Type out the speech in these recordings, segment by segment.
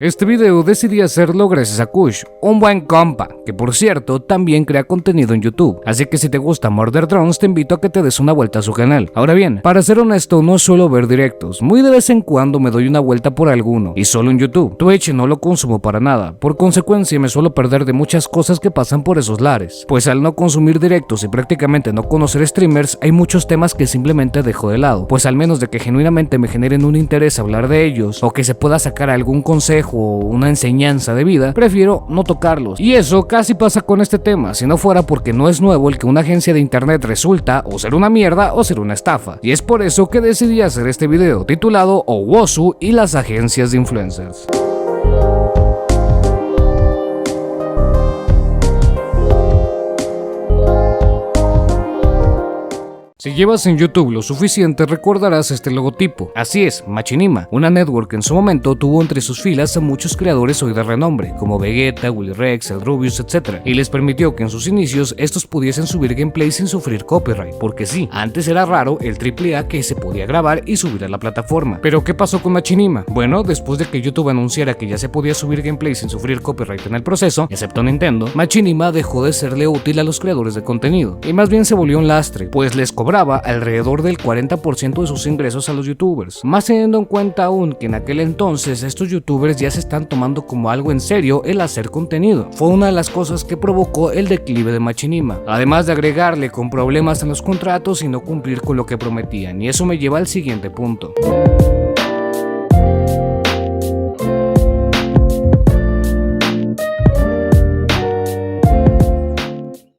Este video decidí hacerlo gracias a Kush, un buen compa, que por cierto también crea contenido en YouTube, así que si te gusta Murder Drones te invito a que te des una vuelta a su canal. Ahora bien, para ser honesto no suelo ver directos, muy de vez en cuando me doy una vuelta por alguno, y solo en YouTube. Twitch no lo consumo para nada, por consecuencia me suelo perder de muchas cosas que pasan por esos lares, pues al no consumir directos y prácticamente no conocer streamers hay muchos temas que simplemente dejo de lado, pues al menos de que genuinamente me generen un interés hablar de ellos, o que se pueda sacar algún consejo o una enseñanza de vida, prefiero no tocarlos. Y eso casi pasa con este tema, si no fuera porque no es nuevo el que una agencia de internet resulta o ser una mierda o ser una estafa. Y es por eso que decidí hacer este video titulado Owwasu y las agencias de influencers. Si llevas en YouTube lo suficiente recordarás este logotipo. Así es, Machinima, una network que en su momento tuvo entre sus filas a muchos creadores hoy de renombre, como Vegeta, Willy Rex, el Rubius, etc. Y les permitió que en sus inicios estos pudiesen subir gameplay sin sufrir copyright, porque sí, antes era raro el AAA que se podía grabar y subir a la plataforma. Pero ¿qué pasó con Machinima? Bueno, después de que YouTube anunciara que ya se podía subir gameplay sin sufrir copyright en el proceso, excepto Nintendo, Machinima dejó de serle útil a los creadores de contenido, y más bien se volvió un lastre, pues les cobraba alrededor del 40% de sus ingresos a los youtubers, más teniendo en cuenta aún que en aquel entonces estos youtubers ya se están tomando como algo en serio el hacer contenido. Fue una de las cosas que provocó el declive de Machinima, además de agregarle con problemas en los contratos y no cumplir con lo que prometían, y eso me lleva al siguiente punto.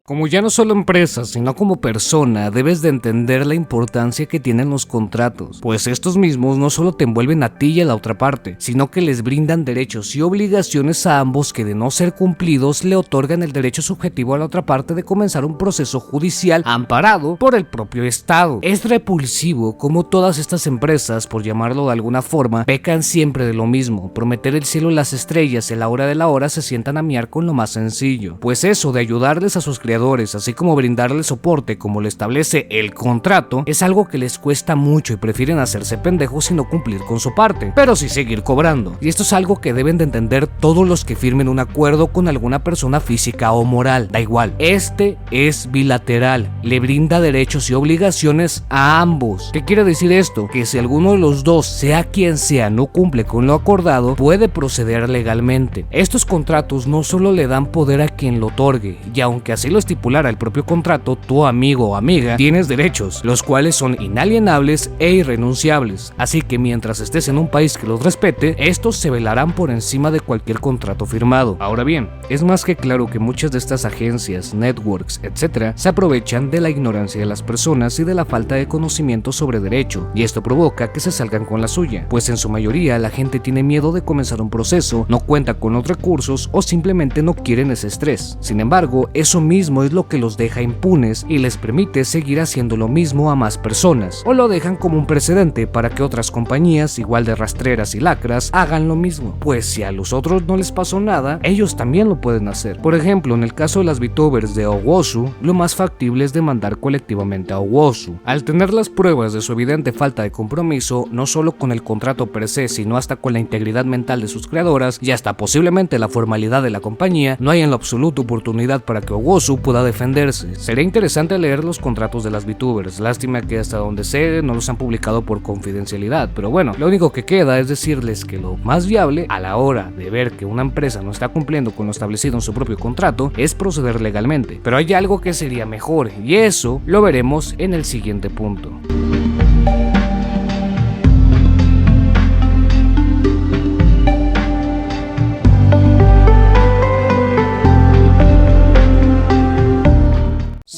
Como ya no solo empresa, sino como persona, debes de entender la importancia que tienen los contratos, pues estos mismos no solo te envuelven a ti y a la otra parte, sino que les brindan derechos y obligaciones a ambos que de no ser cumplidos le otorgan el derecho subjetivo a la otra parte de comenzar un proceso judicial amparado por el propio Estado. Es repulsivo como todas estas empresas, por llamarlo de alguna forma, pecan siempre de lo mismo, prometer el cielo y las estrellas y a la hora de la hora se sientan a miar con lo más sencillo, pues eso de ayudarles a sus creadores, así como brindarles soporte como lo establece el contrato, es algo que les cuesta mucho y prefieren hacerse pendejos y no cumplir con su parte, pero sí seguir cobrando. Y esto es algo que deben de entender todos los que firmen un acuerdo con alguna persona física o moral, da igual. Este es bilateral, le brinda derechos y obligaciones a ambos. ¿Qué quiere decir esto? Que si alguno de los dos, sea quien sea, no cumple con lo acordado, puede proceder legalmente. Estos contratos no solo le dan poder a quien lo otorgue, y aunque así lo estipulara el propio contrato, tu amigo o amiga tienes derechos, los cuales son inalienables e irrenunciables, así que mientras estés en un país que los respete, estos se velarán por encima de cualquier contrato firmado. Ahora bien, es más que claro que muchas de estas agencias, networks, etc. se aprovechan de la ignorancia de las personas y de la falta de conocimiento sobre derecho, y esto provoca que se salgan con la suya, pues en su mayoría la gente tiene miedo de comenzar un proceso, no cuenta con los recursos o simplemente no quieren ese estrés. Sin embargo, eso mismo es lo que los deja impunes y les permite seguir haciendo lo mismo a más personas, o lo dejan como un precedente para que otras compañías igual de rastreras y lacras hagan lo mismo, pues si a los otros no les pasó nada, ellos también lo pueden hacer. Por ejemplo, en el caso de las VTubers de Owwasu, lo más factible es demandar colectivamente a Owwasu. Al tener las pruebas de su evidente falta de compromiso, no solo con el contrato per se, sino hasta con la integridad mental de sus creadoras y hasta posiblemente la formalidad de la compañía, no hay en lo absoluto oportunidad para que Owwasu pueda defenderse. Sería interesante leer los contratos de las VTubers, lástima que hasta donde sé no los han publicado por confidencialidad, pero bueno, lo único que queda es decirles que lo más viable a la hora de ver que una empresa no está cumpliendo con lo establecido en su propio contrato es proceder legalmente, pero hay algo que sería mejor y eso lo veremos en el siguiente punto.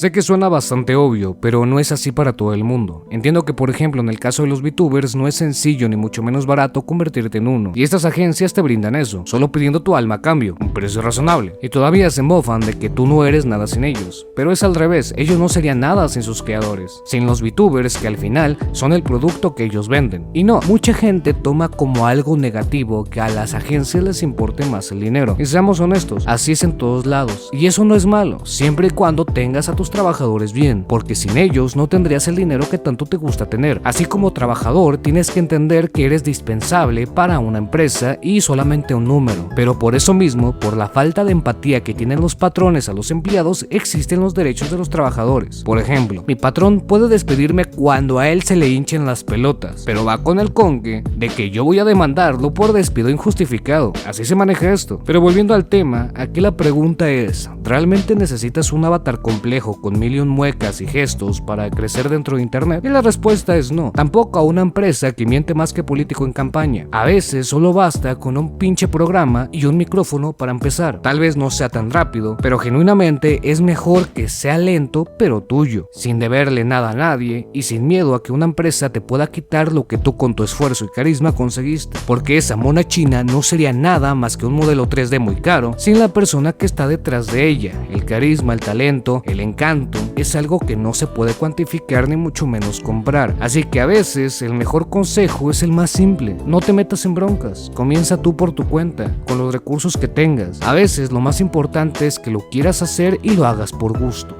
Sé que suena bastante obvio, pero no es así para todo el mundo. Entiendo que por ejemplo en el caso de los VTubers no es sencillo ni mucho menos barato convertirte en uno, y estas agencias te brindan eso, solo pidiendo tu alma a cambio, un precio razonable, y todavía se mofan de que tú no eres nada sin ellos, pero es al revés, ellos no serían nada sin sus creadores, sin los VTubers que al final son el producto que ellos venden. Y no, mucha gente toma como algo negativo que a las agencias les importe más el dinero, y seamos honestos, así es en todos lados, y eso no es malo, siempre y cuando tengas a tus trabajadores bien, porque sin ellos no tendrías el dinero que tanto te gusta tener. Así como trabajador tienes que entender que eres dispensable para una empresa y solamente un número, pero por eso mismo, por la falta de empatía que tienen los patrones a los empleados, existen los derechos de los trabajadores. Por ejemplo, mi patrón puede despedirme cuando a él se le hinchen las pelotas, pero va con el conque de que yo voy a demandarlo por despido injustificado. Así se maneja esto. Pero volviendo al tema, aquí la pregunta es, ¿realmente necesitas un avatar complejo con 1000 muecas y gestos para crecer dentro de internet? Y la respuesta es no. Tampoco a una empresa que miente más que político en campaña. A veces solo basta con un pinche programa y un micrófono para empezar. Tal vez no sea tan rápido, pero genuinamente es mejor que sea lento pero tuyo, sin deberle nada a nadie y sin miedo a que una empresa te pueda quitar lo que tú con tu esfuerzo y carisma conseguiste, porque esa mona china no sería nada más que un modelo 3D muy caro sin la persona que está detrás de ella. El carisma, el talento, el encanto es algo que no se puede cuantificar ni mucho menos comprar, así que a veces el mejor consejo es el más simple: no te metas en broncas, comienza tú por tu cuenta, con los recursos que tengas. A veces lo más importante es que lo quieras hacer y lo hagas por gusto.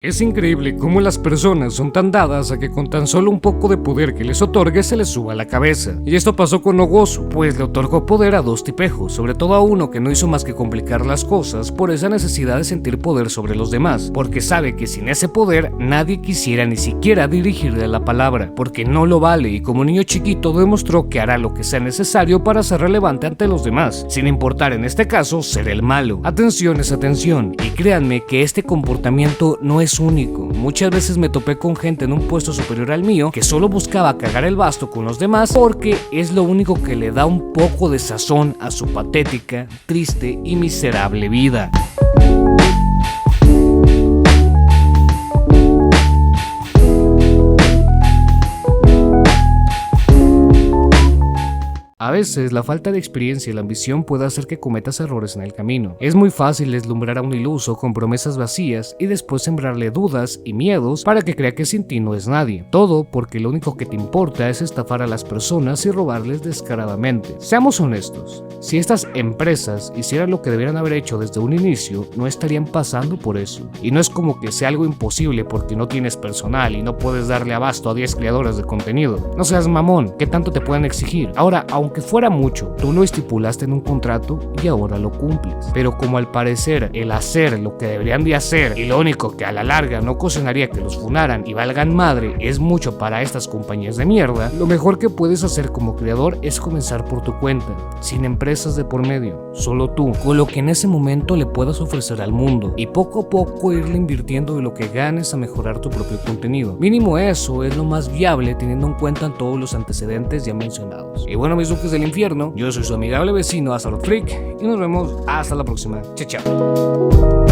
Es increíble cómo las personas son tan dadas a que con tan solo un poco de poder que les otorgue se les suba a la cabeza. Y esto pasó con Ogosu, pues le otorgó poder a dos tipejos, sobre todo a uno que no hizo más que complicar las cosas por esa necesidad de sentir poder sobre los demás, porque sabe que sin ese poder nadie quisiera ni siquiera dirigirle la palabra, porque no lo vale, y como niño chiquito demostró que hará lo que sea necesario para ser relevante ante los demás, sin importar en este caso ser el malo. Atención es atención, y créanme que este comportamiento no es único. Muchas veces me topé con gente en un puesto superior al mío que solo buscaba cagar el basto con los demás porque es lo único que le da un poco de sazón a su patética, triste y miserable vida. A veces la falta de experiencia y la ambición puede hacer que cometas errores en el camino. Es muy fácil deslumbrar a un iluso con promesas vacías y después sembrarle dudas y miedos para que crea que sin ti no es nadie. Todo porque lo único que te importa es estafar a las personas y robarles descaradamente. Seamos honestos, si estas empresas hicieran lo que debieran haber hecho desde un inicio, no estarían pasando por eso. Y no es como que sea algo imposible porque no tienes personal y no puedes darle abasto a 10 creadores de contenido. No seas mamón, ¿qué tanto te pueden exigir? Ahora, aunque fuera mucho, tú lo estipulaste en un contrato y ahora lo cumples. Pero como al parecer el hacer lo que deberían de hacer y lo único que a la larga no ocasionaría que los funaran y valgan madre es mucho para estas compañías de mierda, lo mejor que puedes hacer como creador es comenzar por tu cuenta, sin empresas de por medio, solo tú, con lo que en ese momento le puedas ofrecer al mundo y poco a poco irle invirtiendo de lo que ganes a mejorar tu propio contenido. Mínimo eso es lo más viable teniendo en cuenta todos los antecedentes ya mencionados. Y bueno, mis duques del infierno, yo soy su amigable vecino Astaroth Freak y nos vemos hasta la próxima. Chao, chao.